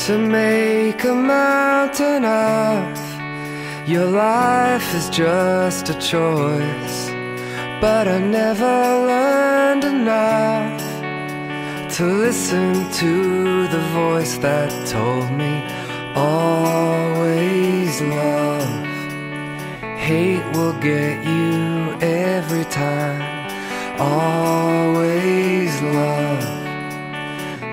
to make a mountain of. Your life is just a choice, but I never learned enough to listen to the voice that told me always love. Hate will get you every time. Always love.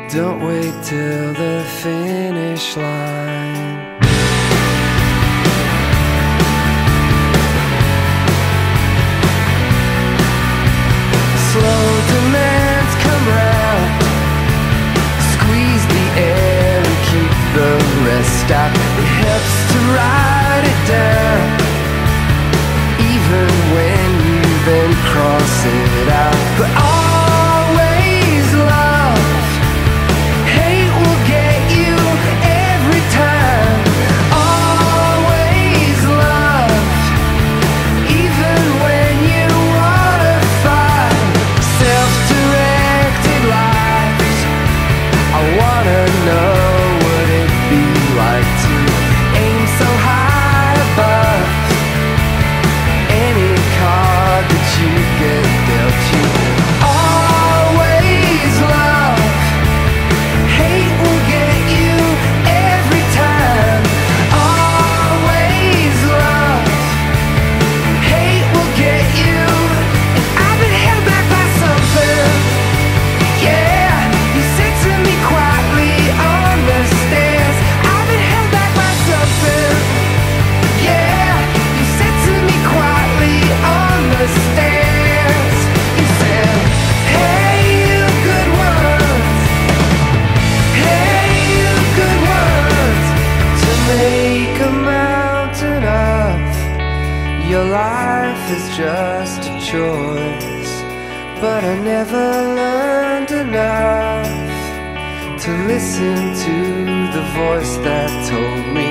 Don't wait till the finish line. Slow demands come round, squeeze the air and keep the rest out. It helps to write it down, even when you then cross it out. But always love. Hate will get you every time. Always love, even when you wanna fight. Self-directed lives. I wanna know what it'd be like to aim so high above any card that you get dealt you. Always love. Hate will get you every time. Always love. Hate will get you. And I've been held back by something. Yeah, you said to me quietly on the stairs. I've been held back by something. Yeah, you said to me quietly on the stairs. You said, hey, you good ones. Hey, you good ones. To make a mountain of. Your life is just a choice, but I never learned enough to listen to the voice that told me